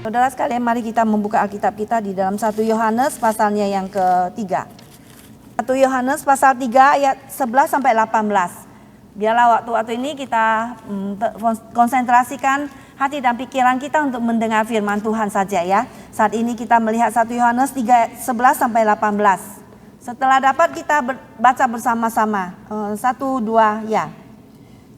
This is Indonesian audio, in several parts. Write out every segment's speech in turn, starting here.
Saudara sekalian, mari kita membuka Alkitab kita di dalam 1 Yohanes pasalnya yang ketiga. 1 Yohanes pasal 3 ayat 11 sampai 18. Biarlah waktu-waktu ini kita konsentrasikan hati dan pikiran kita untuk mendengar firman Tuhan saja ya. Saat ini kita melihat 1 Yohanes 3 ayat 11 sampai 18. Setelah dapat kita baca bersama-sama. 1, 2 ya.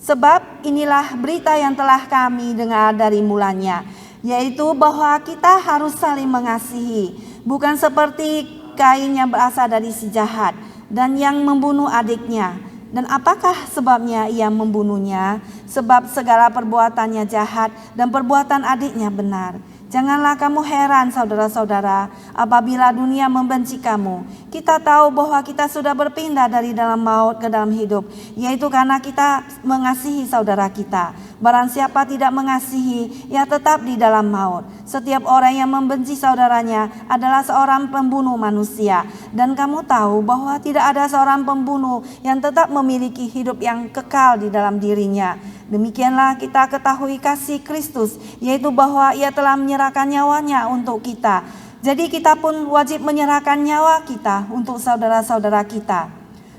Sebab inilah berita yang telah kami dengar dari mulanya, yaitu bahwa kita harus saling mengasihi, bukan seperti Kain yang berasal dari si jahat dan yang membunuh adiknya. Dan apakah sebabnya ia membunuhnya? Sebab segala perbuatannya jahat dan perbuatan adiknya benar. Janganlah kamu heran saudara-saudara apabila dunia membenci kamu. Kita tahu bahwa kita sudah berpindah dari dalam maut ke dalam hidup, yaitu karena kita mengasihi saudara kita. Barang siapa tidak mengasihi, ia tetap di dalam maut. Setiap orang yang membenci saudaranya adalah seorang pembunuh manusia. Dan kamu tahu bahwa tidak ada seorang pembunuh yang tetap memiliki hidup yang kekal di dalam dirinya. Demikianlah kita ketahui kasih Kristus, yaitu bahwa ia telah menyerahkan nyawanya untuk kita. Jadi kita pun wajib menyerahkan nyawa kita untuk saudara-saudara kita.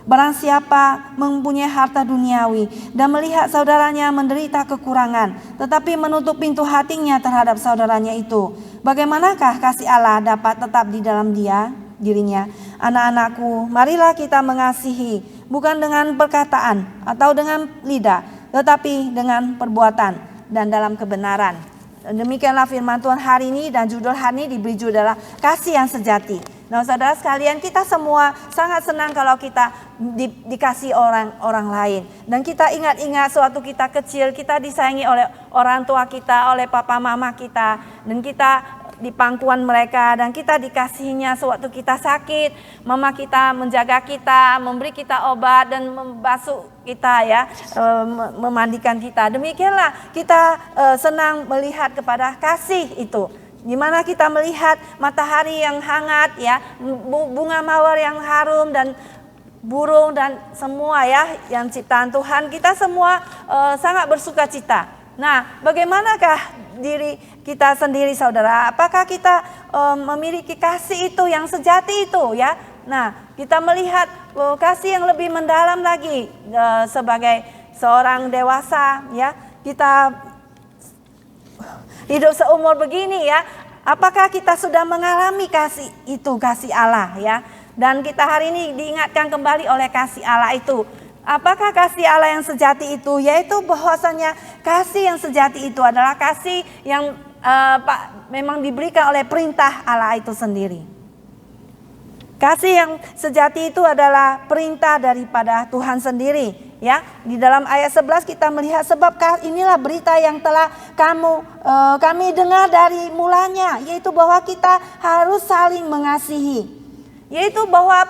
Barang siapa mempunyai harta duniawi dan melihat saudaranya menderita kekurangan, tetapi menutup pintu hatinya terhadap saudaranya itu, bagaimanakah kasih Allah dapat tetap di dalam dirinya? Anak-anakku, marilah kita mengasihi, bukan dengan perkataan atau dengan lidah, tetapi dengan perbuatan dan dalam kebenaran. Demikianlah firman Tuhan hari ini, dan judul hari ini diberi judul adalah kasih yang sejati. Nah, saudara sekalian, kita semua sangat senang kalau kita dikasih orang lain. Dan kita ingat-ingat sewaktu kita kecil, kita disayangi oleh orang tua kita, oleh papa mama kita. Dan kita di pangkuan mereka, dan kita dikasihinya sewaktu kita sakit. Mama kita menjaga kita, memberi kita obat dan membasuh kita ya, memandikan kita. Demikianlah kita senang melihat kepada kasih itu. Di mana kita melihat matahari yang hangat ya, bunga mawar yang harum, dan burung dan semua ya yang ciptaan Tuhan, kita semua sangat bersuka cita. Nah, bagaimanakah diri kita sendiri saudara? Apakah kita memiliki kasih itu yang sejati itu ya? Nah, kita melihat kasih yang lebih mendalam lagi sebagai seorang dewasa ya. Kita hidup seumur begini ya, apakah kita sudah mengalami kasih itu, kasih Allah ya? Dan kita hari ini diingatkan kembali oleh kasih Allah itu. Apakah kasih Allah yang sejati itu? Yaitu bahwasanya kasih yang sejati itu adalah kasih yang memang diberikan oleh perintah Allah itu sendiri. Kasih yang sejati itu adalah perintah daripada Tuhan sendiri. Ya, di dalam ayat 11 kita melihat sebab inilah berita yang telah kami dengar dari mulanya, yaitu bahwa kita harus saling mengasihi. Yaitu bahwa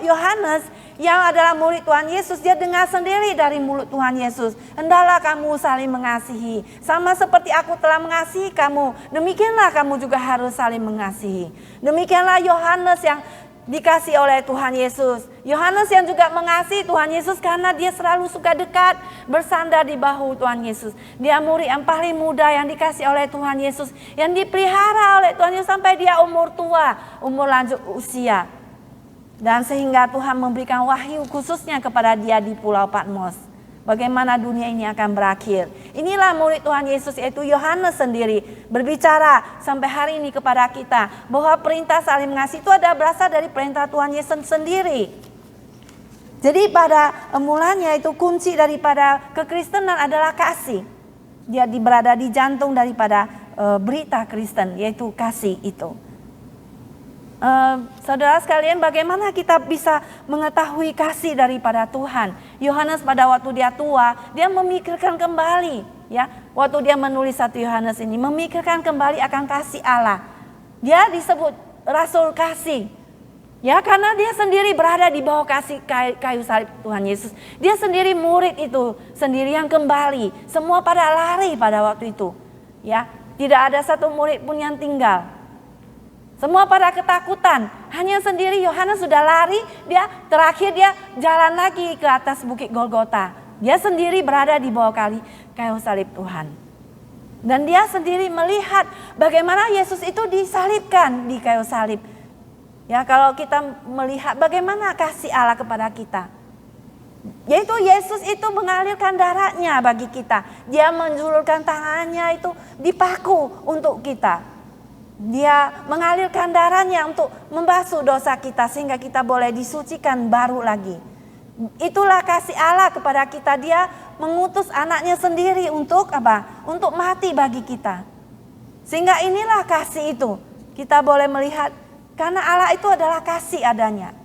Yohanes yang adalah murid Tuhan Yesus, dia dengar sendiri dari mulut Tuhan Yesus, hendaklah kamu saling mengasihi. Sama seperti aku telah mengasihi kamu, demikianlah kamu juga harus saling mengasihi. Demikianlah Yohanes yang dikasih oleh Tuhan Yesus. Yohanes yang juga mengasihi Tuhan Yesus karena dia selalu suka dekat, bersandar di bahu Tuhan Yesus. Dia murid yang paling muda yang dikasih oleh Tuhan Yesus, yang dipelihara oleh Tuhan Yesus sampai dia umur tua, umur lanjut usia. Dan sehingga Tuhan memberikan wahyu khususnya kepada dia di Pulau Patmos. Bagaimana dunia ini akan berakhir. Inilah murid Tuhan Yesus, yaitu Yohanes sendiri, berbicara sampai hari ini kepada kita bahwa perintah saling mengasihi itu ada berasal dari perintah Tuhan Yesus sendiri. Jadi pada mulanya itu kunci daripada kekristenan adalah kasih. Dia berada di jantung daripada berita Kristen, yaitu kasih itu. Saudara sekalian, bagaimana kita bisa mengetahui kasih daripada Tuhan? Yohanes pada waktu dia tua, dia memikirkan kembali ya. Waktu dia menulis 1 Yohanes ini, memikirkan kembali akan kasih Allah. Dia disebut rasul kasih. Ya, karena dia sendiri berada di bawah kasih kayu salib Tuhan Yesus. Dia sendiri murid itu, sendiri yang kembali. Semua pada lari pada waktu itu. Ya, tidak ada satu murid pun yang tinggal. Semua pada ketakutan. Hanya sendiri Yohanes sudah lari, terakhir dia jalan lagi ke atas bukit Golgota. Dia sendiri berada di bawah kayu salib Tuhan. Dan dia sendiri melihat bagaimana Yesus itu disalibkan di kayu salib. Ya, kalau kita melihat bagaimana kasih Allah kepada kita. Yaitu Yesus itu mengalirkan darahnya bagi kita. Dia menjulurkan tangannya itu dipaku untuk kita. Dia mengalirkan darahnya untuk membasuh dosa kita sehingga kita boleh disucikan baru lagi. Itulah kasih Allah kepada kita. Dia mengutus anaknya sendiri untuk apa? Untuk mati bagi kita. Sehingga inilah kasih itu. Kita boleh melihat karena Allah itu adalah kasih adanya.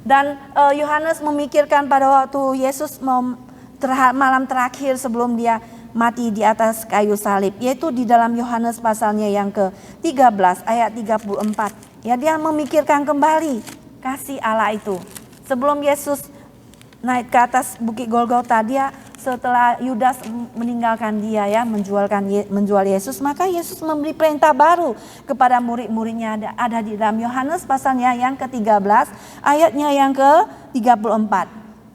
Dan Yohanes memikirkan pada waktu Yesus malam terakhir sebelum dia mati di atas kayu salib, yaitu di dalam Yohanes pasalnya yang ke-13 ayat 34. Ya, dia memikirkan kembali kasih Allah itu. Sebelum Yesus naik ke atas bukit Golgota, dia setelah Yudas meninggalkan dia ya, menjual Yesus, maka Yesus memberi perintah baru kepada murid-muridnya, ada di dalam Yohanes pasalnya yang ke-13 ayatnya yang ke-34.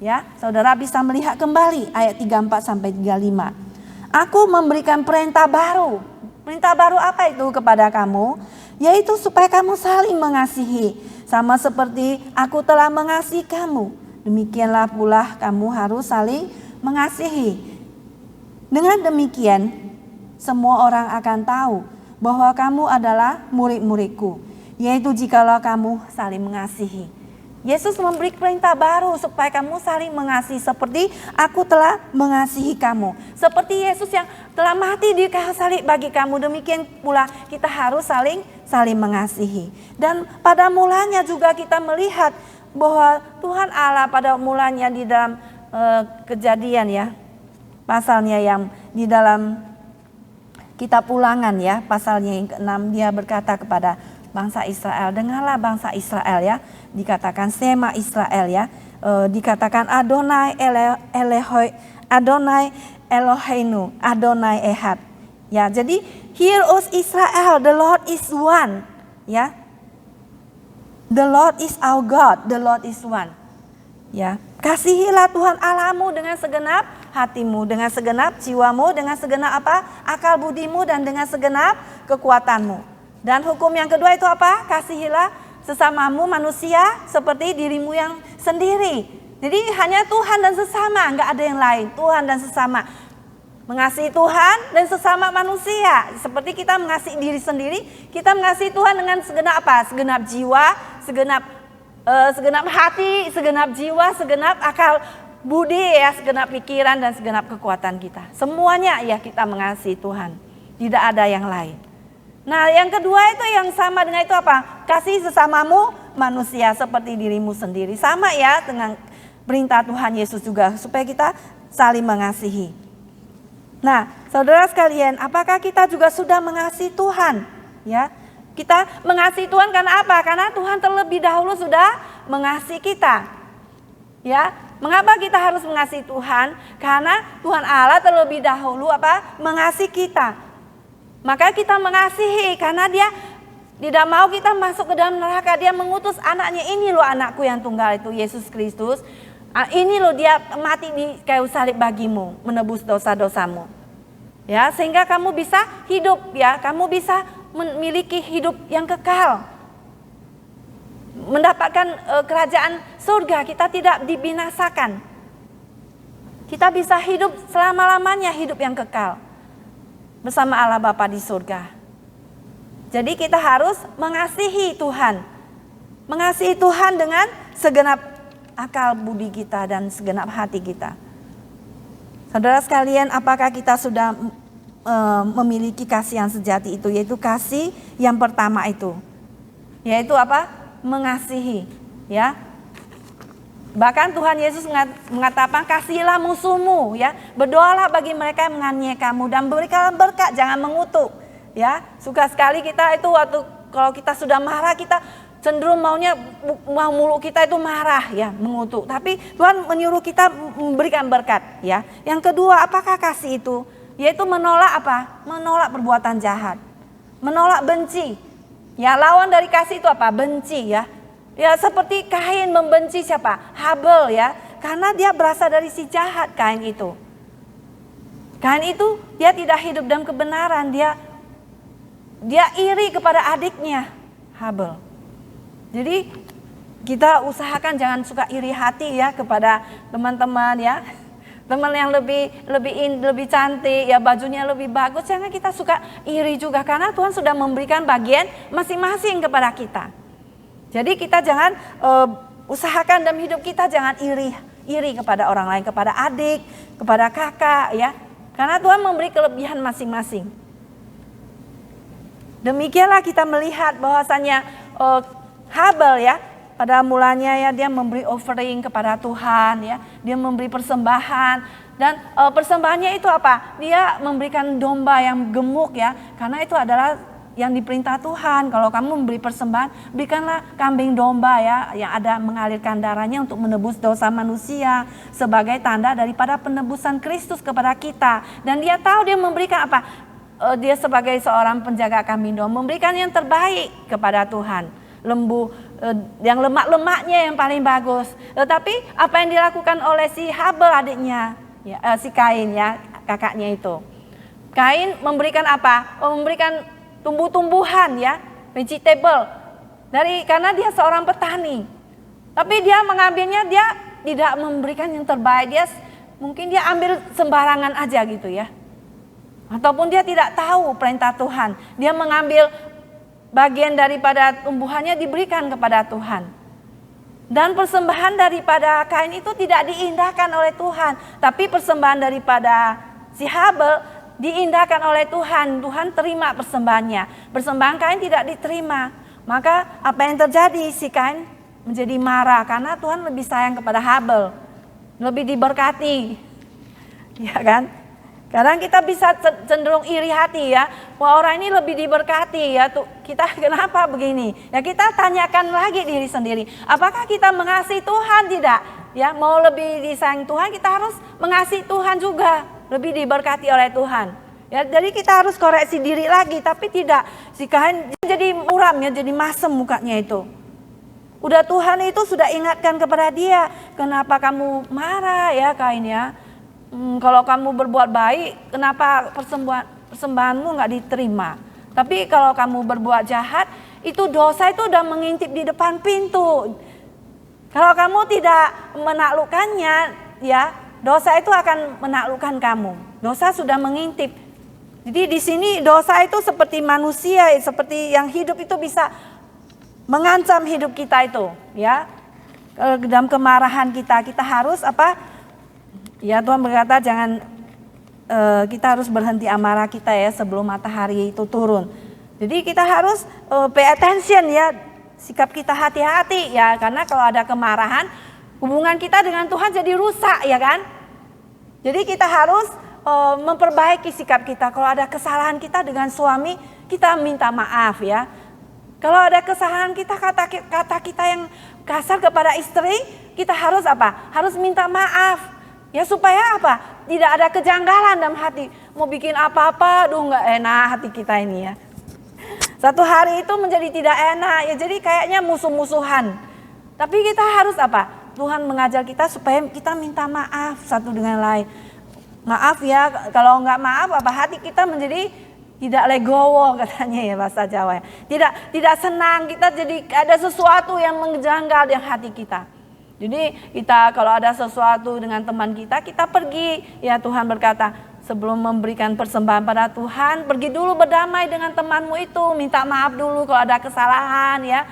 Ya, saudara bisa melihat kembali ayat 34 sampai 35. Aku memberikan perintah baru. Perintah baru apa itu kepada kamu? Yaitu supaya kamu saling mengasihi. Sama seperti aku telah mengasihi kamu. Demikianlah pula kamu harus saling mengasihi. Dengan demikian, semua orang akan tahu bahwa kamu adalah murid-muridku. Yaitu jikalau kamu saling mengasihi. Yesus memberi perintah baru supaya kamu saling mengasihi seperti aku telah mengasihi kamu. Seperti Yesus yang telah mati di kayu salib bagi kamu, demikian pula kita harus saling mengasihi. Dan pada mulanya juga kita melihat bahwa Tuhan Allah pada mulanya di dalam Kejadian ya, pasalnya yang di dalam kitab Ulangan ya, pasalnya yang ke-6, dia berkata kepada bangsa Israel, dengarlah bangsa Israel ya, dikatakan Sema Israel ya, dikatakan Adonai Eloheinu, Adonai Ehad. Ya, jadi hear us Israel, the Lord is one. Ya, the Lord is our God, the Lord is one. Ya, kasihilah Tuhan Allahmu dengan segenap hatimu, dengan segenap jiwamu, dengan segenap apa? Akal budimu dan dengan segenap kekuatanmu. Dan hukum yang kedua itu apa? Kasihilah sesamamu manusia seperti dirimu yang sendiri. Jadi hanya Tuhan dan sesama, enggak ada yang lain. Tuhan dan sesama. Mengasihi Tuhan dan sesama manusia. Seperti kita mengasihi diri sendiri, kita mengasihi Tuhan dengan segenap apa? Segenap jiwa, segenap hati, segenap jiwa, segenap akal budi ya, segenap pikiran dan segenap kekuatan kita. Semuanya ya kita mengasihi Tuhan. Tidak ada yang lain. Nah, yang kedua itu yang sama dengan itu apa? Kasih sesamamu manusia seperti dirimu sendiri. Sama ya dengan perintah Tuhan Yesus juga supaya kita saling mengasihi. Nah, saudara sekalian, apakah kita juga sudah mengasihi Tuhan? Ya. Kita mengasihi Tuhan karena apa? Karena Tuhan terlebih dahulu sudah mengasihi kita. Ya, mengapa kita harus mengasihi Tuhan? Karena Tuhan Allah terlebih dahulu apa? Mengasihi kita. Maka kita mengasihi karena Dia tidak mau kita masuk ke dalam neraka. Dia mengutus anaknya, ini loh anakku yang tunggal itu Yesus Kristus. Ini loh dia mati di kayu salib bagimu, menebus dosa-dosamu. Ya, sehingga kamu bisa hidup ya, kamu bisa memiliki hidup yang kekal. Mendapatkan kerajaan surga, kita tidak dibinasakan. Kita bisa hidup selama-lamanya, hidup yang kekal bersama Allah Bapa di surga. Jadi kita harus mengasihi Tuhan. Mengasihi Tuhan dengan segenap akal budi kita dan segenap hati kita. Saudara sekalian, apakah kita sudah memiliki kasih yang sejati itu, yaitu kasih yang pertama itu, yaitu apa? Mengasihi, ya. Bahkan Tuhan Yesus mengatakan kasihilah musuhmu, ya. Berdoalah bagi mereka yang menganiaya kamu dan berikanlah berkat, jangan mengutuk, ya. Suka sekali kita itu waktu kalau kita sudah marah, kita cenderung mau mulut kita itu marah ya, mengutuk. Tapi Tuhan menyuruh kita memberikan berkat, ya. Yang kedua, apakah kasih itu? Yaitu menolak apa? Menolak perbuatan jahat. Menolak benci. Ya, lawan dari kasih itu apa? Benci ya. Ya, seperti Kain membenci siapa? Habel ya. Karena dia berasal dari si jahat Kain itu. Kain itu dia tidak hidup dalam kebenaran, dia iri kepada adiknya Habel. Jadi kita usahakan jangan suka iri hati ya kepada teman-teman ya. Teman yang lebih cantik ya, bajunya lebih bagus, jangan kita suka iri juga, karena Tuhan sudah memberikan bagian masing-masing kepada kita. Jadi kita jangan usahakan dalam hidup kita jangan iri kepada orang lain, kepada adik, kepada kakak ya. Karena Tuhan memberi kelebihan masing-masing. Demikianlah kita melihat bahwasannya Habel ya, pada mulanya ya dia memberi offering kepada Tuhan ya, dia memberi persembahan, dan persembahannya itu apa? Dia memberikan domba yang gemuk ya, karena itu adalah yang diperintah Tuhan. Kalau kamu memberi persembahan, berikanlah kambing domba ya, yang ada mengalirkan darahnya untuk menebus dosa manusia, sebagai tanda daripada penebusan Kristus kepada kita. Dan dia tahu dia memberikan apa? Dia sebagai seorang penjaga kambing domba memberikan yang terbaik kepada Tuhan. Lembu yang lemak-lemaknya yang paling bagus. Tetapi apa yang dilakukan oleh si Habel adiknya ya, si Kain ya, kakaknya itu. Kain memberikan apa? Memberikan tumbuh-tumbuhan ya, vegetable, karena dia seorang petani. Tapi dia mengambilnya, dia tidak memberikan yang terbaik, mungkin dia ambil sembarangan aja gitu ya. Ataupun dia tidak tahu perintah Tuhan, dia mengambil bagian daripada tumbuhannya diberikan kepada Tuhan. Dan persembahan daripada Kain itu tidak diindahkan oleh Tuhan, tapi persembahan daripada si Habel diindahkan oleh Tuhan. Tuhan terima persembahannya. Persembahan Kain tidak diterima. Maka apa yang terjadi? Si Kain menjadi marah karena Tuhan lebih sayang kepada Habel, lebih diberkati. Ya kan? Kadang kita bisa cenderung iri hati ya, wah orang ini lebih diberkati ya, tuh kita kenapa begini? Ya kita tanyakan lagi diri sendiri, apakah kita mengasihi Tuhan tidak? Ya, mau lebih disayang Tuhan, kita harus mengasihi Tuhan juga, lebih diberkati oleh Tuhan. Ya, jadi kita harus koreksi diri lagi, tapi tidak si Kain jadi muram ya, jadi masem mukanya itu. Udah Tuhan itu sudah ingatkan kepada dia, kenapa kamu marah ya Kain ya? Kalau kamu berbuat baik, kenapa persembahanmu nggak diterima? Tapi kalau kamu berbuat jahat, itu dosa itu udah mengintip di depan pintu. Kalau kamu tidak menaklukkannya, ya dosa itu akan menaklukkan kamu. Dosa sudah mengintip. Jadi di sini dosa itu seperti manusia, seperti yang hidup itu bisa mengancam hidup kita itu, ya. Dalam kemarahan kita harus apa? Ya Tuhan berkata jangan kita harus berhenti amarah kita ya sebelum matahari itu turun. Jadi kita harus pay attention ya, sikap kita hati-hati ya, karena kalau ada kemarahan hubungan kita dengan Tuhan jadi rusak ya kan. Jadi kita harus memperbaiki sikap kita. Kalau ada kesalahan kita dengan suami, kita minta maaf ya. Kalau ada kesalahan kita, kata kita yang kasar kepada istri, kita harus apa? Harus minta maaf. Ya supaya apa? Tidak ada kejanggalan dalam hati. Mau bikin apa-apa, nggak enak hati kita ini ya. Satu hari itu menjadi tidak enak ya, jadi kayaknya musuh-musuhan. Tapi kita harus apa? Tuhan mengajar kita supaya kita minta maaf satu dengan lain. Maaf ya, kalau nggak maaf apa hati kita menjadi tidak legowo katanya ya bahasa Jawa. Tidak senang, kita jadi ada sesuatu yang menjanggal di hati kita. Jadi kita kalau ada sesuatu dengan teman kita pergi. Ya Tuhan berkata sebelum memberikan persembahan pada Tuhan, pergi dulu berdamai dengan temanmu itu. Minta maaf dulu kalau ada kesalahan ya.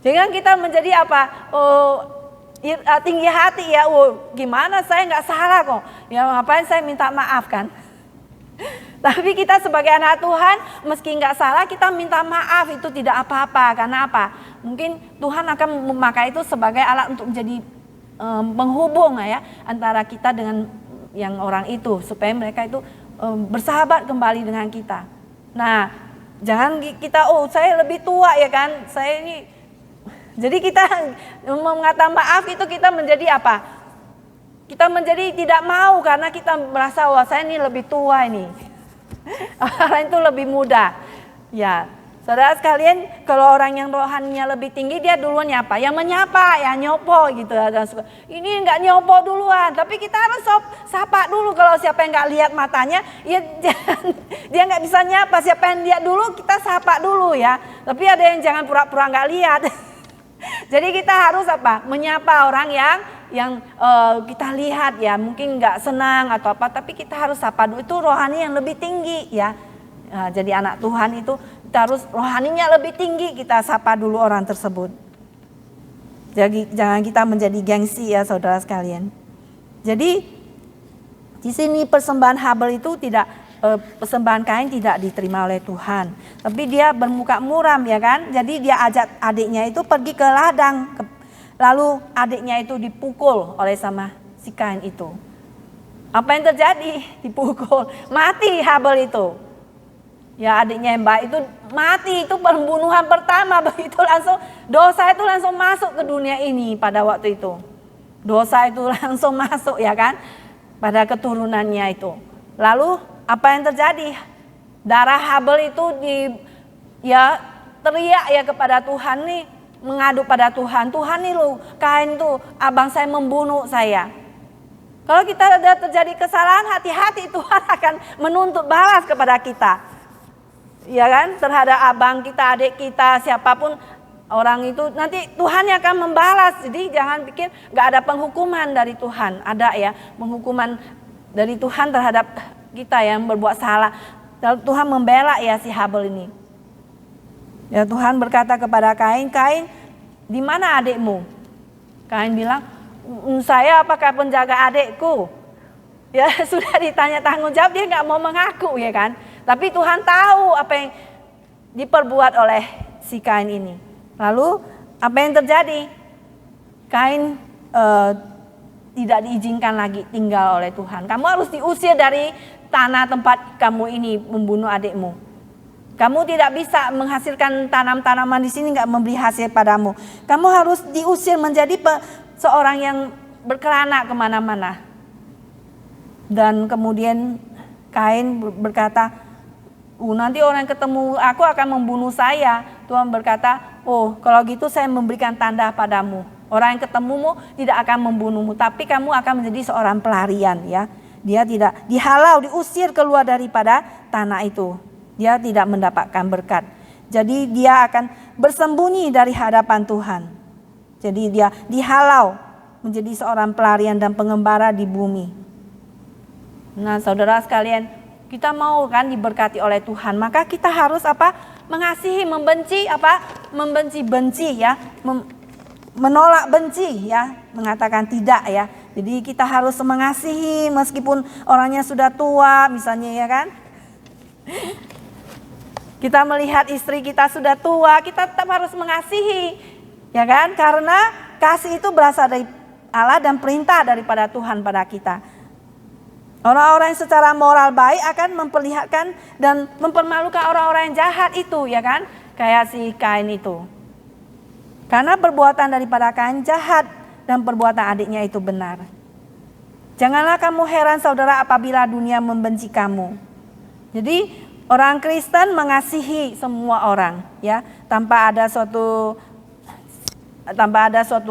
Jangan kita menjadi apa? Tinggi hati ya. Gimana saya nggak salah kok. Ya ngapain saya minta maaf kan. Tapi kita sebagai anak Tuhan meski nggak salah kita minta maaf itu tidak apa-apa. Karena apa? Mungkin Tuhan akan memakai itu sebagai alat untuk menjadi penghubung ya antara kita dengan yang orang itu supaya mereka itu bersahabat kembali dengan kita. Nah, jangan kita saya lebih tua ya kan, saya ini. Jadi kita mengatakan maaf itu kita menjadi apa? Kita menjadi tidak mau karena kita merasa wah saya ini lebih tua ini. Orang itu lebih muda. Ya. Saudara sekalian, kalau orang yang rohaninya lebih tinggi, dia duluan nyapa. Yang menyapa, ya nyopo gitu. Ini nggak nyopo duluan, tapi kita harus sapa dulu. Kalau siapa yang nggak lihat matanya, ya dia nggak bisa nyapa. Siapa yang lihat dulu, kita sapa dulu ya. Tapi ada yang jangan pura-pura nggak lihat. Jadi kita harus apa? Menyapa orang yang kita lihat ya, mungkin nggak senang atau apa, tapi kita harus sapa dulu. Itu rohani yang lebih tinggi ya. Jadi anak Tuhan itu kita harus rohaninya lebih tinggi, kita sapa dulu orang tersebut. Jadi jangan kita menjadi gengsi ya saudara sekalian. Jadi di sini persembahan Habel itu tidak, persembahan Kain tidak diterima oleh Tuhan. Tapi dia bermuka muram ya kan. Jadi dia ajak adiknya itu pergi ke ladang. Lalu adiknya itu dipukul oleh sama si Kain itu. Apa yang terjadi? Dipukul. Mati Habel itu. Ya adiknya yang baik itu mati, itu pembunuhan pertama. Begitu langsung dosa itu langsung masuk ke dunia ini pada waktu itu. Dosa itu langsung masuk ya kan pada keturunannya itu. Lalu apa yang terjadi? Darah Habel itu teriak ya kepada Tuhan nih, mengadu pada Tuhan. Tuhan nih lu, Kain tuh abang saya membunuh saya. Kalau kita ada terjadi kesalahan, hati-hati, Tuhan akan menuntut balas kepada kita. Ya kan, terhadap abang kita, adik kita, siapapun orang itu nanti Tuhan yang akan membalas. Jadi jangan pikir gak ada penghukuman dari Tuhan. Ada ya penghukuman dari Tuhan terhadap kita yang berbuat salah. Lalu Tuhan membela ya si Habel ini. Ya Tuhan berkata kepada Kain, Kain di mana adikmu? Kain bilang, saya apakah penjaga adikku? Ya sudah ditanya tanggung jawab, dia gak mau mengaku ya kan. Tapi Tuhan tahu apa yang diperbuat oleh si Kain ini. Lalu apa yang terjadi? Kain tidak diizinkan lagi tinggal oleh Tuhan. Kamu harus diusir dari tanah tempat kamu ini membunuh adikmu. Kamu tidak bisa menghasilkan tanam-tanaman di sini, nggak memberi hasil padamu. Kamu harus diusir menjadi seorang yang berkelana kemana-mana. Dan kemudian Kain berkata, nanti orang ketemu aku akan membunuh saya. Tuhan berkata, oh kalau gitu saya memberikan tanda padamu. Orang yang ketemumu tidak akan membunuhmu, tapi kamu akan menjadi seorang pelarian ya. Dia tidak dihalau, diusir keluar daripada tanah itu. Dia tidak mendapatkan berkat. Jadi dia akan bersembunyi dari hadapan Tuhan. Jadi dia dihalau menjadi seorang pelarian dan pengembara di bumi. Nah saudara sekalian, kita mau kan diberkati oleh Tuhan, maka kita harus apa? Mengasihi, membenci apa? Membenci-benci ya, menolak benci ya, mengatakan tidak ya. Jadi kita harus mengasihi meskipun orangnya sudah tua misalnya ya kan. Kita melihat istri kita sudah tua, kita tetap harus mengasihi ya kan, karena kasih itu berasal dari Allah dan perintah daripada Tuhan pada kita. Orang-orang yang secara moral baik akan memperlihatkan dan mempermalukan orang-orang yang jahat itu ya kan. Kayak si Kain itu. Karena perbuatan daripada Kain jahat dan perbuatan adiknya itu benar. Janganlah kamu heran saudara apabila dunia membenci kamu. Jadi orang Kristen mengasihi semua orang ya. Tanpa ada suatu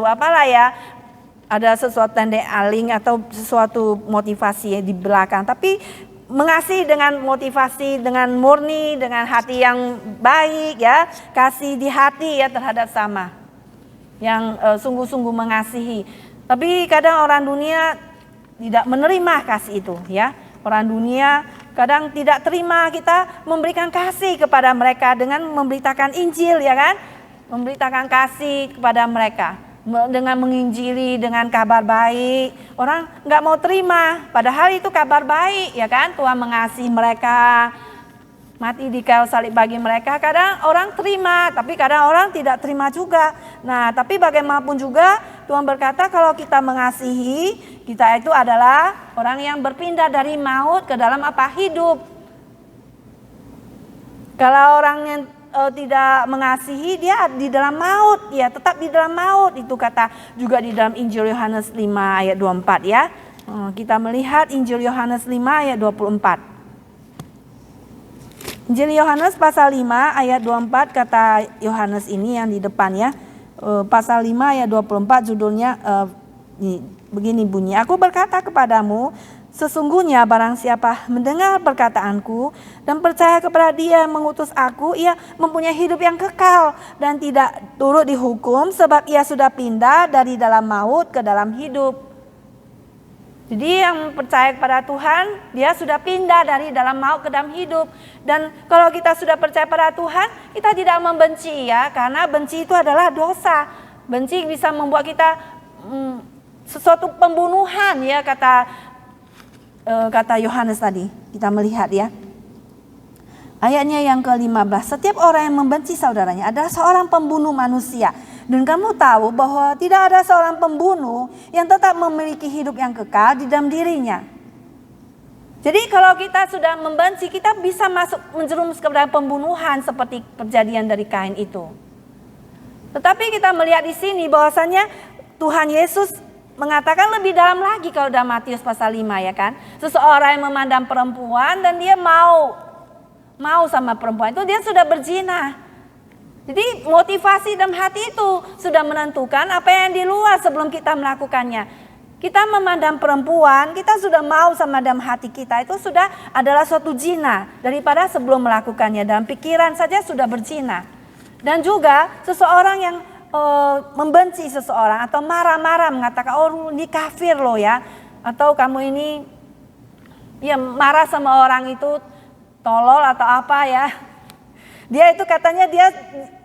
apalah ya. Ada sesuatu tanda aling atau sesuatu motivasi di belakang. Tapi mengasihi dengan motivasi, dengan murni, dengan hati yang baik ya. Kasih di hati ya terhadap sama. Yang sungguh-sungguh mengasihi. Tapi kadang orang dunia tidak menerima kasih itu ya. Orang dunia kadang tidak terima kita memberikan kasih kepada mereka dengan memberitakan Injil ya kan. Memberitakan kasih kepada mereka. Dengan menginjili, dengan kabar baik, orang nggak mau terima. Padahal itu kabar baik, ya kan? Tuhan mengasihi mereka, mati di kayu salib bagi mereka. Kadang orang terima, tapi kadang orang tidak terima juga. Nah, tapi bagaimanapun juga Tuhan berkata kalau kita mengasihi, kita itu adalah orang yang berpindah dari maut ke dalam apa? Hidup. Kalau orang yang tidak mengasihi, dia di dalam maut, ya tetap di dalam maut. Itu kata juga di dalam Injil Yohanes 5 ayat 24 ya. Kita melihat Injil Yohanes 5 ayat 24. Injil Yohanes pasal 5 ayat 24, kata Yohanes ini yang di depan ya. Pasal 5 ayat 24 judulnya begini bunyi. Aku berkata kepadamu, sesungguhnya barang siapa mendengar perkataanku dan percaya kepada Dia yang mengutus aku, ia mempunyai hidup yang kekal dan tidak turut dihukum, sebab ia sudah pindah dari dalam maut ke dalam hidup. Jadi yang percaya kepada Tuhan, dia sudah pindah dari dalam maut ke dalam hidup. Dan kalau kita sudah percaya pada Tuhan, kita tidak membenci ya, karena benci itu adalah dosa. Benci bisa membuat kita sesuatu pembunuhan ya, kata Yohanes tadi. Kita melihat ya. Ayatnya yang ke-15, setiap orang yang membenci saudaranya adalah seorang pembunuh manusia. Dan kamu tahu bahwa tidak ada seorang pembunuh yang tetap memiliki hidup yang kekal di dalam dirinya. Jadi kalau kita sudah membenci, kita bisa masuk menjerumus ke dalam pembunuhan seperti kejadian dari Kain itu. Tetapi kita melihat di sini bahwasannya Tuhan Yesus mengatakan lebih dalam lagi kalau dalam Matius pasal 5 ya kan. Seseorang yang memandang perempuan dan dia mau sama perempuan itu, dia sudah berzina. Jadi motivasi dalam hati itu sudah menentukan apa yang di luar sebelum kita melakukannya. Kita memandang perempuan, kita sudah mau sama dalam hati kita, itu sudah adalah suatu zina daripada sebelum melakukannya. Dalam pikiran saja sudah berzina. Dan juga seseorang yang membenci seseorang atau marah-marah mengatakan, oh ini kafir loh ya. Atau kamu ini ya marah sama orang itu tolol atau apa ya. Dia itu katanya dia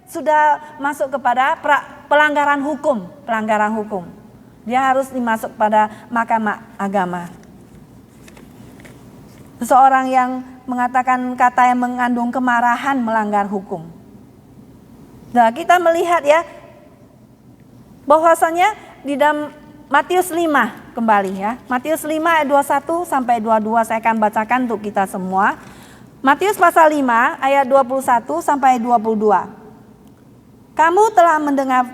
sudah masuk kepada pelanggaran hukum. Dia harus dimasuk pada mahkamah agama. Seseorang yang mengatakan kata yang mengandung kemarahan melanggar hukum. Nah, kita melihat ya bahwasanya di dalam Matius 5 kembali ya. Matius 5 ayat 21 sampai 22 saya akan bacakan untuk kita semua. Matius pasal 5 ayat 21 sampai 22. Kamu telah mendengar,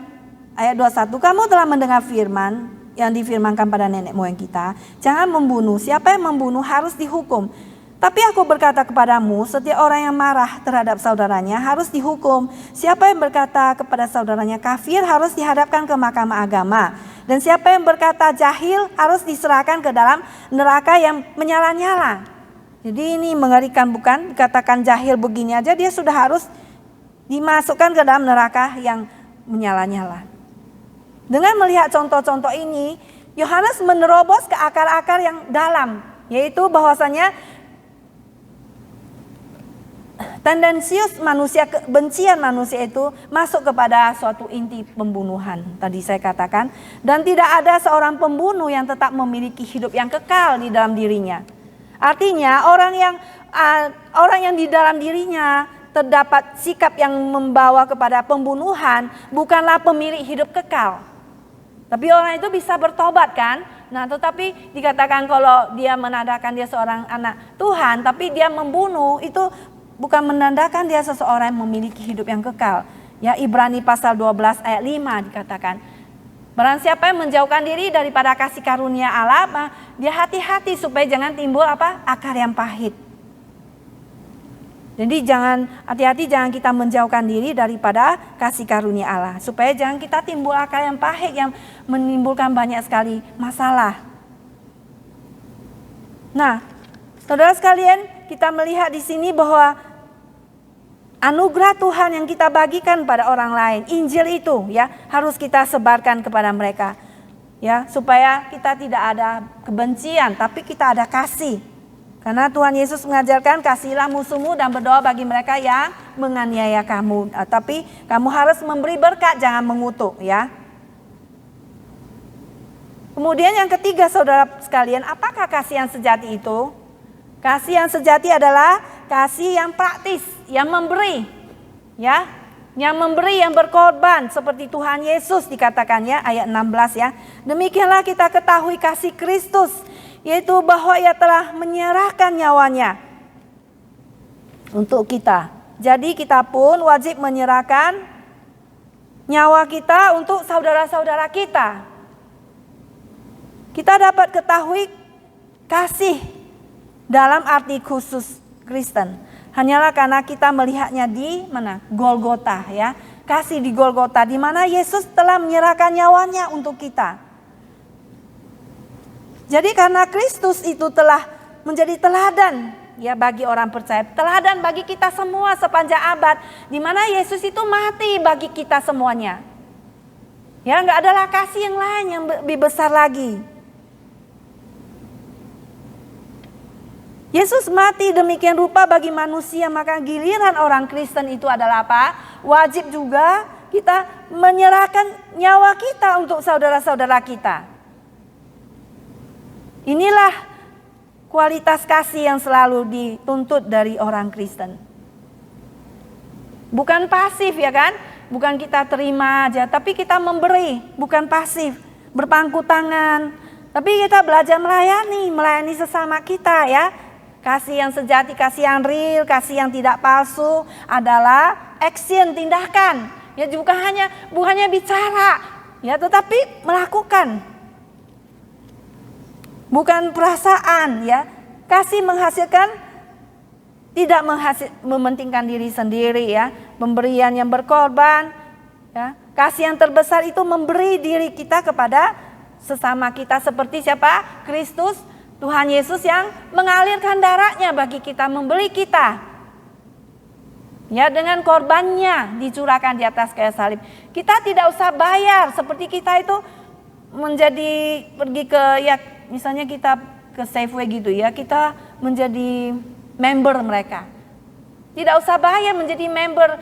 ayat 21, kamu telah mendengar firman yang difirmankan pada nenek moyang kita, jangan membunuh, siapa yang membunuh harus dihukum. Tapi aku berkata kepadamu, setiap orang yang marah terhadap saudaranya harus dihukum. Siapa yang berkata kepada saudaranya kafir harus dihadapkan ke mahkamah agama. Dan siapa yang berkata jahil harus diserahkan ke dalam neraka yang menyala-nyala. Jadi ini mengerikan bukan? Dikatakan jahil begini aja dia sudah harus dimasukkan ke dalam neraka yang menyala-nyala. Dengan melihat contoh-contoh ini, Yohanes menerobos ke akar-akar yang dalam, yaitu bahwasanya tendensius manusia, kebencian manusia itu masuk kepada suatu inti pembunuhan. Tadi saya katakan, dan tidak ada seorang pembunuh yang tetap memiliki hidup yang kekal di dalam dirinya. Artinya orang yang di dalam dirinya terdapat sikap yang membawa kepada pembunuhan bukanlah pemilik hidup kekal. Tapi orang itu bisa bertobat kan? Nah, tetapi dikatakan kalau dia menandakan dia seorang anak Tuhan, tapi dia membunuh, itu bukan menandakan dia seseorang yang memiliki hidup yang kekal. Ya, Ibrani pasal 12 ayat 5 dikatakan, barang siapa yang menjauhkan diri daripada kasih karunia Allah, dia hati-hati supaya jangan timbul akar yang pahit. Jadi hati-hati jangan kita menjauhkan diri daripada kasih karunia Allah, supaya jangan kita timbul akar yang pahit yang menimbulkan banyak sekali masalah. Nah, saudara sekalian, kita melihat di sini bahwa anugerah Tuhan yang kita bagikan pada orang lain, Injil itu ya harus kita sebarkan kepada mereka. Ya, supaya kita tidak ada kebencian, tapi kita ada kasih. Karena Tuhan Yesus mengajarkan kasihilah musuhmu dan berdoa bagi mereka yang menganiaya kamu. Tapi kamu harus memberi berkat, jangan mengutuk ya. Kemudian yang ketiga saudara sekalian, apakah kasih yang sejati itu? Kasih yang sejati adalah kasih yang praktis, yang memberi, ya, yang memberi, yang berkorban seperti Tuhan Yesus dikatakannya ayat 16 ya. Demikianlah kita ketahui kasih Kristus, yaitu bahwa Ia telah menyerahkan nyawanya untuk kita. Jadi kita pun wajib menyerahkan nyawa kita untuk saudara-saudara kita. Kita dapat ketahui kasih dalam arti khusus Kristen. Hanyalah karena kita melihatnya di mana? Golgota ya. Kasih di Golgota di mana Yesus telah menyerahkan nyawanya untuk kita. Jadi karena Kristus itu telah menjadi teladan ya bagi orang percaya, teladan bagi kita semua sepanjang abad, di mana Yesus itu mati bagi kita semuanya. Ya, nggak adalah kasih yang lain yang lebih besar lagi. Yesus mati demikian rupa bagi manusia, maka giliran orang Kristen itu adalah apa? Wajib juga kita menyerahkan nyawa kita untuk saudara-saudara kita. Inilah kualitas kasih yang selalu dituntut dari orang Kristen. Bukan pasif ya kan? Bukan kita terima aja, tapi kita memberi, bukan pasif, berpangku tangan. Tapi kita belajar melayani sesama kita ya. Kasih yang sejati, kasih yang real, kasih yang tidak palsu adalah action, tindakan. Ya bukannya bicara, ya tetapi melakukan. Bukan perasaan ya. Kasih menghasilkan, tidak mementingkan diri sendiri ya. Pemberian yang berkorban ya. Kasih yang terbesar itu memberi diri kita kepada sesama kita, seperti siapa? Kristus, Tuhan Yesus yang mengalirkan darahnya bagi kita, membeli kita. Ya, dengan korbannya dicurahkan di atas kayu salib. Kita tidak usah bayar seperti kita itu pergi ke ya misalnya kita ke Safeway gitu ya, kita menjadi member mereka. Tidak usah bayar menjadi member,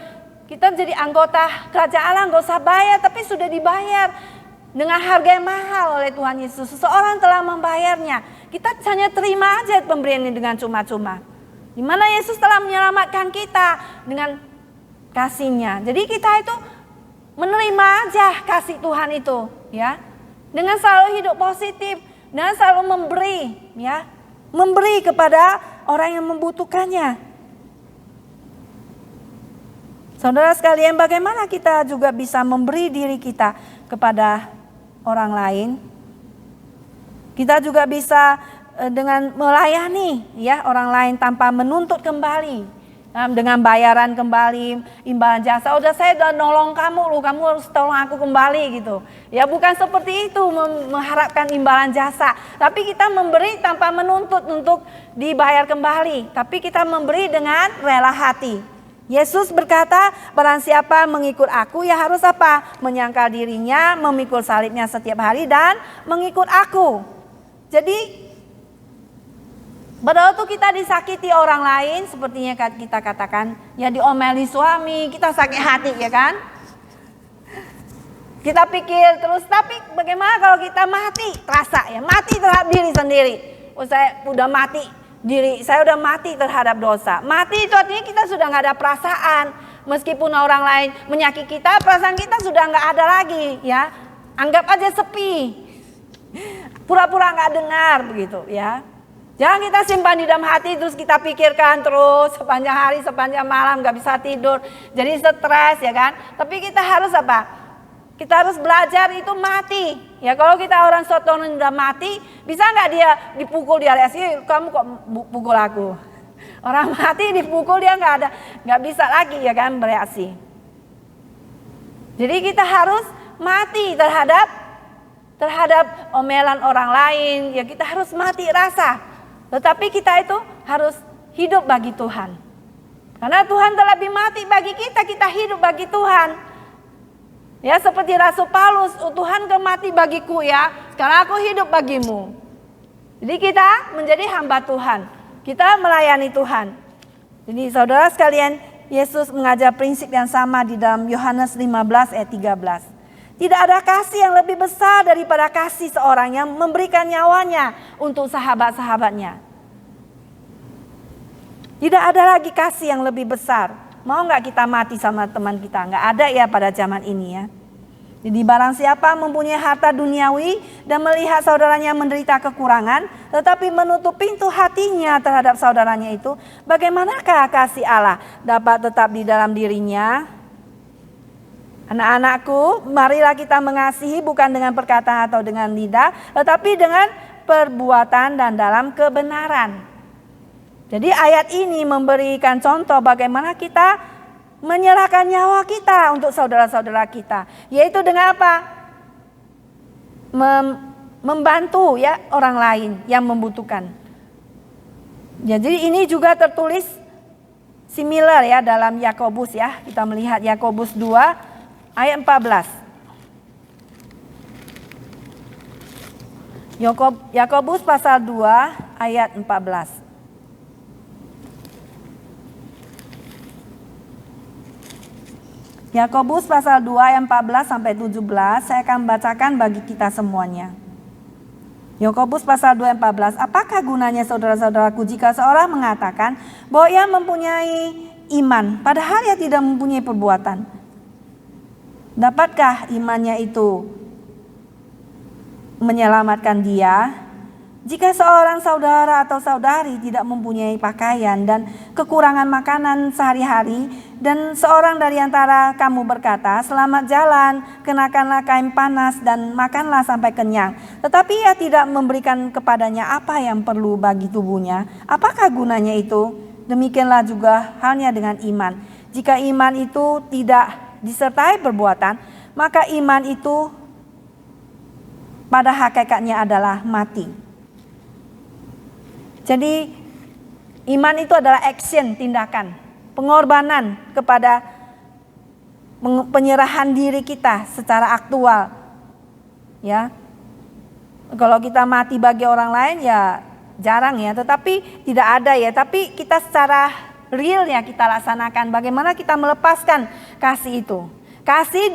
kita jadi anggota kerajaan Allah, nggak usah bayar, tapi sudah dibayar dengan harga yang mahal oleh Tuhan Yesus. Seseorang telah membayarnya, kita hanya terima aja pemberian ini dengan cuma-cuma. Di mana Yesus telah menyelamatkan kita dengan kasih-Nya. Jadi kita itu menerima aja kasih Tuhan itu ya. Dengan selalu hidup positif, dengan selalu memberi ya. Memberi kepada orang yang membutuhkannya. Saudara sekalian, bagaimana kita juga bisa memberi diri kita kepada orang lain? Kita juga bisa dengan melayani ya orang lain tanpa menuntut kembali, dengan bayaran kembali, imbalan jasa. Saya udah nolong kamu, kamu harus tolong aku kembali gitu. Ya bukan seperti itu mengharapkan imbalan jasa, tapi kita memberi tanpa menuntut untuk dibayar kembali, tapi kita memberi dengan rela hati. Yesus berkata, barang siapa mengikut aku ya harus apa? Menyangkal dirinya, memikul salibnya setiap hari dan mengikut aku. Jadi pada waktu kita disakiti orang lain, sepertinya kita katakan, ya diomeli suami, kita sakit hati ya kan? Kita pikir terus, tapi bagaimana kalau kita mati? Terasa ya, mati terhadap diri sendiri. Saya udah mati. Saya udah mati terhadap dosa. Mati itu artinya kita sudah nggak ada perasaan. Meskipun orang lain menyakiti kita, perasaan kita sudah nggak ada lagi ya. Anggap aja sepi. Pura-pura nggak dengar begitu ya. Jangan kita simpan di dalam hati terus kita pikirkan terus sepanjang hari, sepanjang malam nggak bisa tidur. Jadi stres ya kan. Tapi kita harus apa? Kita harus belajar itu mati. Ya kalau kita orang sotoh udah mati, bisa nggak dia dipukul di alias, kamu kok pukul aku? Orang mati dipukul dia nggak bisa lagi ya kan bereaksi. Jadi kita harus mati terhadap omelan orang lain. Ya kita harus mati rasa. Tetapi kita itu harus hidup bagi Tuhan. Karena Tuhan telah mati bagi kita, kita hidup bagi Tuhan. Ya seperti Rasul Paulus, Tuhan kau mati bagiku ya, sekarang aku hidup bagimu. Jadi kita menjadi hamba Tuhan, kita melayani Tuhan. Jadi saudara sekalian, Yesus mengajar prinsip yang sama di dalam Yohanes 15 ayat 13. Tidak ada kasih yang lebih besar daripada kasih seorang yang memberikan nyawanya untuk sahabat-sahabatnya. Tidak ada lagi kasih yang lebih besar. Mau gak kita mati sama teman kita? Gak ada ya pada zaman ini ya. Jadi barang siapa mempunyai harta duniawi dan melihat saudaranya menderita kekurangan, tetapi menutup pintu hatinya terhadap saudaranya itu, bagaimanakah kasih Allah dapat tetap di dalam dirinya? Anak-anakku, marilah kita mengasihi bukan dengan perkataan atau dengan lidah, tetapi dengan perbuatan dan dalam kebenaran. Jadi ayat ini memberikan contoh bagaimana kita menyerahkan nyawa kita untuk saudara-saudara kita. Yaitu dengan apa? Membantu ya orang lain yang membutuhkan. Jadi ini juga tertulis similar ya dalam Yakobus ya. Kita melihat Yakobus 2 ayat 14. Yakobus pasal 2 ayat 14. Yakobus pasal 2 ayat 14 sampai 17 saya akan bacakan bagi kita semuanya. Yakobus pasal 2 ayat 14. Apakah gunanya saudara-saudaraku jika seorang mengatakan bahwa ia mempunyai iman padahal ia tidak mempunyai perbuatan? Dapatkah imannya itu menyelamatkan dia? Jika seorang saudara atau saudari tidak mempunyai pakaian dan kekurangan makanan sehari-hari, dan seorang dari antara kamu berkata, selamat jalan, kenakanlah kain panas dan makanlah sampai kenyang, tetapi ia tidak memberikan kepadanya apa yang perlu bagi tubuhnya, apakah gunanya itu? Demikianlah juga halnya dengan iman. Jika iman itu tidak disertai perbuatan, maka iman itu pada hakikatnya adalah mati. Jadi iman itu adalah action, tindakan, pengorbanan kepada penyerahan diri kita secara aktual. Ya. Kalau kita mati bagi orang lain ya jarang ya, tetapi tidak ada ya, tapi kita secara real ya kita laksanakan bagaimana kita melepaskan kasih itu. Kasih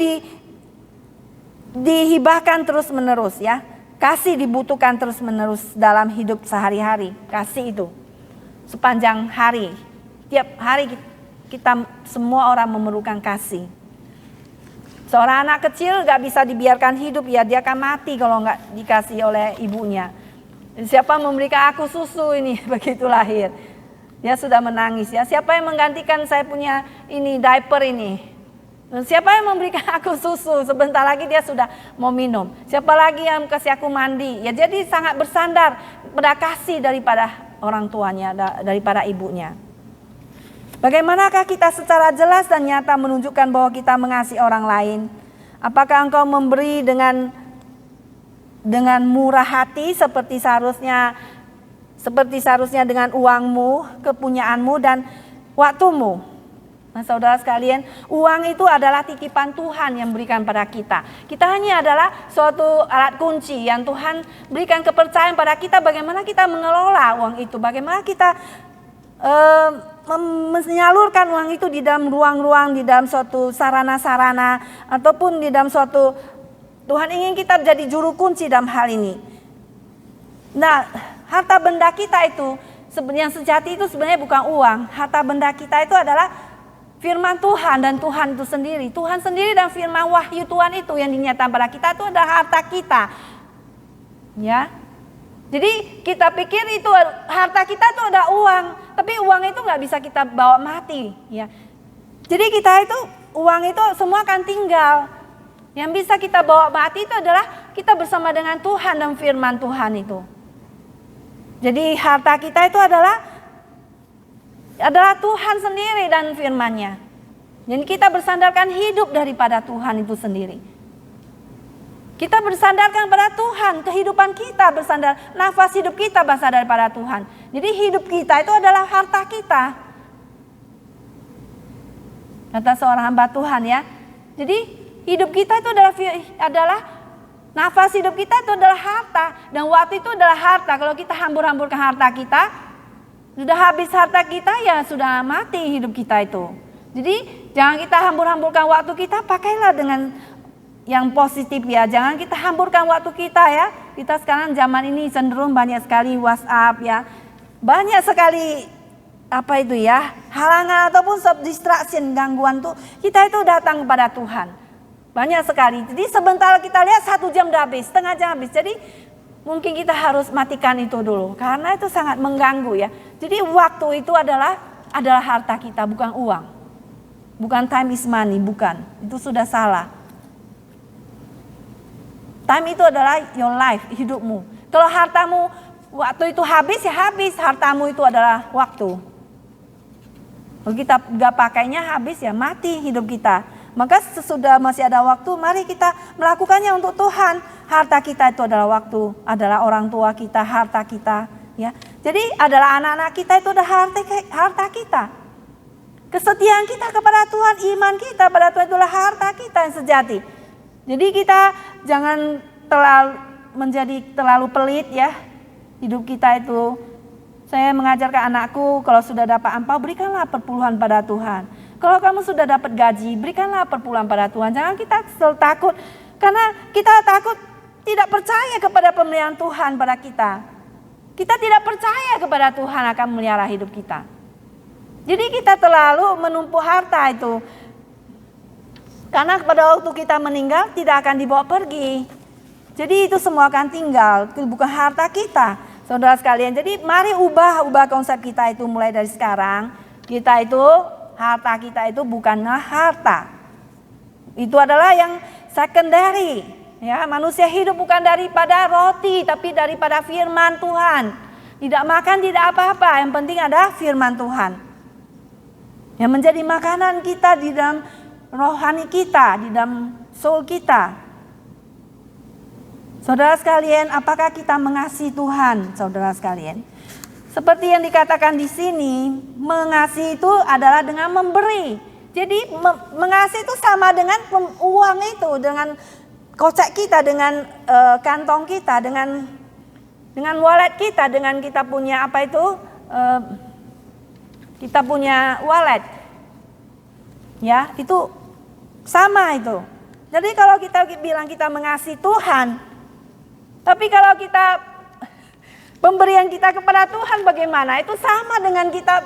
dihibahkan terus-menerus ya. Kasih dibutuhkan terus-menerus dalam hidup sehari-hari. Kasih itu sepanjang hari. Tiap hari kita semua orang memerlukan kasih. Seorang anak kecil gak bisa dibiarkan hidup ya, dia akan mati kalau gak dikasih oleh ibunya. Siapa memberikan aku susu ini begitu lahir? Dia sudah menangis ya. Siapa yang menggantikan saya punya ini diaper ini? Siapa yang memberikan aku susu? Sebentar lagi dia sudah mau minum. Siapa lagi yang kasih aku mandi? Ya jadi sangat bersandar pada kasih daripada orang tuanya, daripada ibunya. Bagaimanakah kita secara jelas dan nyata menunjukkan bahwa kita mengasihi orang lain? Apakah engkau memberi dengan murah hati seperti seharusnya dengan uangmu, kepunyaanmu dan waktumu? Nah, saudara sekalian, uang itu adalah titipan Tuhan yang berikan pada kita. Kita hanya adalah suatu alat kunci yang Tuhan berikan kepercayaan pada kita bagaimana kita mengelola uang itu. Bagaimana kita menyalurkan uang itu di dalam ruang-ruang, di dalam suatu sarana-sarana. Ataupun di dalam suatu, Tuhan ingin kita jadi juru kunci dalam hal ini. Nah, harta benda kita itu, yang sejati itu sebenarnya bukan uang. Harta benda kita itu adalah firman Tuhan dan Tuhan itu sendiri. Tuhan sendiri dan firman wahyu Tuhan itu yang dinyatakan pada kita itu adalah harta kita. Ya. Jadi kita pikir itu harta kita itu ada uang, tapi uang itu nggak bisa kita bawa mati. Ya. Jadi kita itu uang itu semua akan tinggal. Yang bisa kita bawa mati itu adalah kita bersama dengan Tuhan dan firman Tuhan itu. Jadi harta kita itu adalah Tuhan sendiri dan firman-Nya. Jadi kita bersandarkan hidup daripada Tuhan itu sendiri. Kita bersandarkan pada Tuhan, kehidupan kita bersandar, nafas hidup kita bersandar daripada Tuhan. Jadi hidup kita itu adalah harta kita. Kata seorang hamba Tuhan ya. Jadi hidup kita itu adalah nafas hidup kita itu adalah harta. Dan waktu itu adalah harta. Kalau kita hambur-hamburkan harta kita, sudah habis harta kita ya sudah mati hidup kita itu. Jadi jangan kita hambur-hamburkan waktu kita, pakailah dengan yang positif ya. Jangan kita hamburkan waktu kita ya. Kita sekarang zaman ini cenderung banyak sekali WhatsApp ya. Banyak sekali halangan ataupun distraction, gangguan tuh. Kita itu datang kepada Tuhan. Banyak sekali. Jadi sebentar kita lihat 1 jam udah habis, setengah jam habis. Jadi mungkin kita harus matikan itu dulu karena itu sangat mengganggu ya. Jadi waktu itu adalah harta kita, bukan uang. Bukan time is money, bukan. Itu sudah salah. Time itu adalah your life, hidupmu. Kalau hartamu, waktu itu habis ya habis, hartamu itu adalah waktu. Kalau kita gak pakainya habis ya mati hidup kita. Maka sesudah masih ada waktu, mari kita melakukannya untuk Tuhan. Harta kita itu adalah waktu, adalah orang tua kita, harta kita. Ya, jadi adalah anak-anak kita itu adalah harta kita. Kesetiaan kita kepada Tuhan, iman kita pada Tuhan itulah harta kita yang sejati. Jadi kita jangan menjadi terlalu pelit ya. Hidup kita itu, saya mengajarkan anakku kalau sudah dapat ampau berikanlah perpuluhan pada Tuhan. Kalau kamu sudah dapat gaji berikanlah perpuluhan pada Tuhan. Jangan kita takut karena kita takut tidak percaya kepada pemeliharaan Tuhan pada kita. Kita tidak percaya kepada Tuhan akan memelihara hidup kita. Jadi kita terlalu menumpuk harta itu. Karena pada waktu kita meninggal tidak akan dibawa pergi. Jadi itu semua akan tinggal, itu bukan harta kita. Saudara sekalian, jadi mari ubah konsep kita itu mulai dari sekarang. Kita itu, harta kita itu bukanlah harta. Itu adalah yang secondary. Ya, manusia hidup bukan daripada roti, tapi daripada firman Tuhan. Tidak makan, tidak apa-apa, yang penting ada firman Tuhan. Yang menjadi makanan kita di dalam rohani kita, di dalam soul kita. Saudara sekalian, apakah kita mengasihi Tuhan, saudara sekalian? Seperti yang dikatakan di sini, mengasihi itu adalah dengan memberi. Jadi mengasihi itu sama dengan uang itu, dengan kocek kita, dengan kantong kita, dengan wallet kita, dengan kita punya apa itu? Kita punya wallet. Ya, itu sama itu. Jadi kalau kita bilang kita mengasihi Tuhan, tapi kalau kita pemberian kita kepada Tuhan bagaimana? Itu sama dengan kita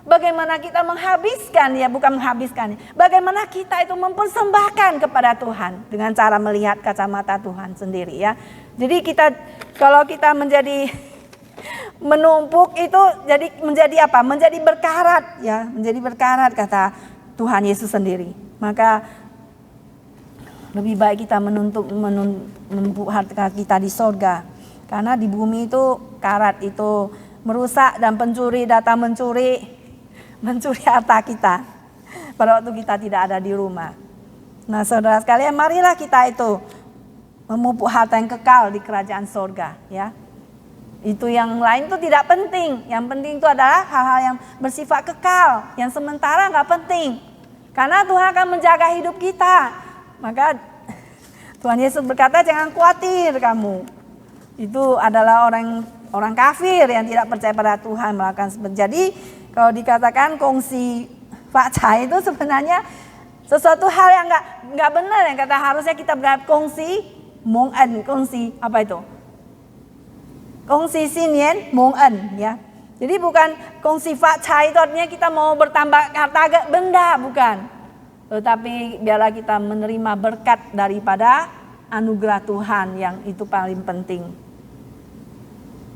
bagaimana kita menghabiskan ya, bukan menghabiskan. Bagaimana kita itu mempersembahkan kepada Tuhan dengan cara melihat kacamata Tuhan sendiri ya. Jadi kita kalau kita menjadi menumpuk itu jadi menjadi apa? Menjadi berkarat ya, menjadi berkarat kata Tuhan Yesus sendiri. Maka lebih baik kita menumpuk harta kita di sorga. Karena di bumi itu karat itu merusak dan pencuri datang mencuri harta kita. Pada waktu kita tidak ada di rumah. Nah saudara sekalian, marilah kita itu memupuk harta yang kekal di kerajaan sorga. Ya. Itu yang lain itu tidak penting. Yang penting itu adalah hal-hal yang bersifat kekal. Yang sementara gak penting. Karena Tuhan akan menjaga hidup kita. Maka Tuhan Yesus berkata jangan khawatir kamu. Itu adalah orang kafir yang tidak percaya pada Tuhan melakukan seperti. Jadi kalau dikatakan kongsi fakta itu sebenarnya sesuatu hal yang nggak benar yang kata harusnya kita berkata kongsi mongen, kongsi apa itu? Kongsi sinien mongen ya. Jadi bukan kongsi fakta itu artinya kita mau bertambah harta benda, bukan. Tetapi biarlah kita menerima berkat daripada anugerah Tuhan yang itu paling penting.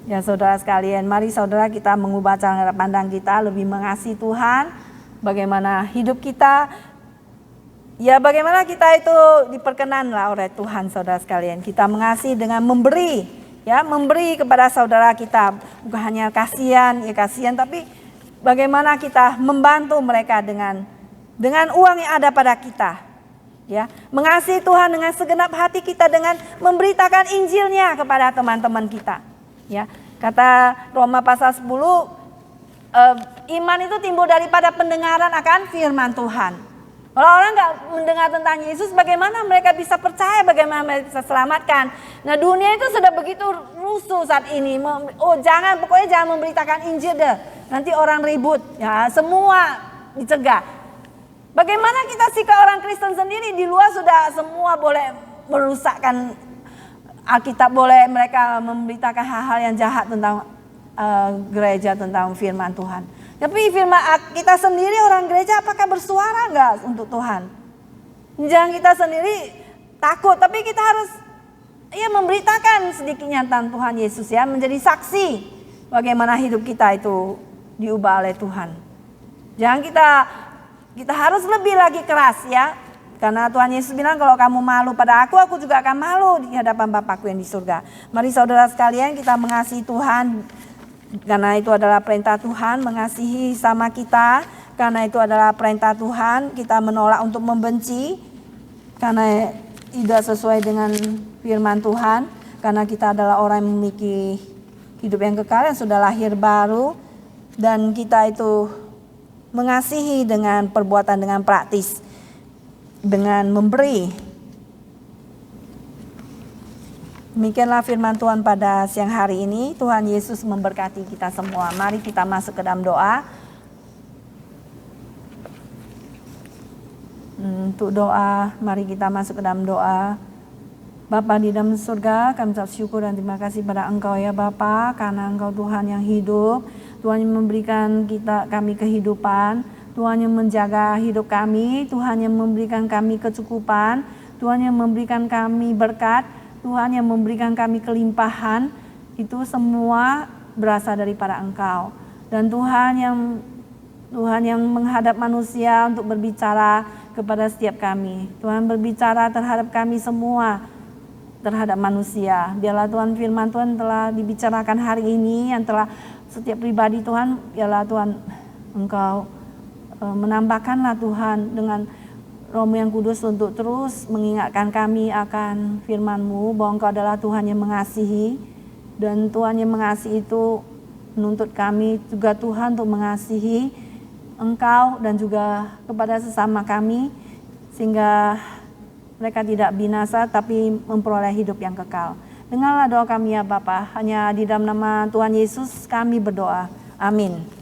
Ya saudara sekalian, mari saudara kita mengubah cara pandang kita, lebih mengasihi Tuhan. Bagaimana hidup kita, ya bagaimana kita itu diperkenanlah oleh Tuhan saudara sekalian. Kita mengasihi dengan memberi, ya memberi kepada saudara kita. Bukan hanya kasihan, tapi bagaimana kita membantu mereka dengan uang yang ada pada kita. Ya, mengasihi Tuhan dengan segenap hati kita dengan memberitakan Injilnya kepada teman-teman kita. Ya, kata Roma pasal 10, iman itu timbul daripada pendengaran akan firman Tuhan. Kalau orang nggak mendengar tentang Yesus, bagaimana mereka bisa percaya, bagaimana mereka bisa selamatkan? Nah, dunia itu sudah begitu rusuh saat ini. Pokoknya jangan memberitakan Injil deh. Nanti orang ribut, ya semua dicegah. Bagaimana kita sikap orang Kristen sendiri di luar sudah semua boleh merusakkan Alkitab, boleh mereka memberitakan hal-hal yang jahat tentang gereja, tentang firman Tuhan. Tapi firman kita sendiri orang gereja apakah bersuara enggak untuk Tuhan? Jangan kita sendiri takut, tapi kita harus memberitakan sedikitnya tentang Tuhan Yesus ya, menjadi saksi bagaimana hidup kita itu diubah oleh Tuhan. Jangan kita harus lebih lagi keras ya. Karena Tuhan Yesus bilang kalau kamu malu pada aku juga akan malu di hadapan Bapakku yang di surga. Mari saudara sekalian kita mengasihi Tuhan. Karena itu adalah perintah Tuhan, mengasihi sama kita. Karena itu adalah perintah Tuhan, kita menolak untuk membenci. Karena tidak sesuai dengan firman Tuhan. Karena kita adalah orang yang memiliki hidup yang kekal, yang sudah lahir baru. Dan kita itu mengasihi dengan perbuatan, dengan praktis. Dengan memberi. Demikianlah firman Tuhan pada siang hari ini. Tuhan Yesus memberkati kita semua. Mari kita masuk ke dalam doa. Untuk doa, mari kita masuk ke dalam doa. Bapa di dalam surga, kami ucap syukur dan terima kasih pada Engkau ya Bapa, karena Engkau Tuhan yang hidup, Tuhan yang memberikan kami kehidupan, Tuhan yang menjaga hidup kami, Tuhan yang memberikan kami kecukupan, Tuhan yang memberikan kami berkat, Tuhan yang memberikan kami kelimpahan, itu semua berasal daripada Engkau. Dan Tuhan yang menghadap manusia untuk berbicara kepada setiap kami. Tuhan berbicara terhadap kami semua, terhadap manusia. Biarlah Tuhan firman Tuhan telah dibicarakan hari ini, yang telah setiap pribadi Tuhan, biarlah Tuhan Engkau menambahkanlah Tuhan dengan Roh-Mu yang kudus untuk terus mengingatkan kami akan firman-Mu, bahwa Engkau adalah Tuhan yang mengasihi, dan Tuhan yang mengasihi itu menuntut kami juga Tuhan untuk mengasihi Engkau dan juga kepada sesama kami, sehingga mereka tidak binasa tapi memperoleh hidup yang kekal. Dengarlah doa kami ya Bapa, hanya di dalam nama Tuhan Yesus kami berdoa. Amin.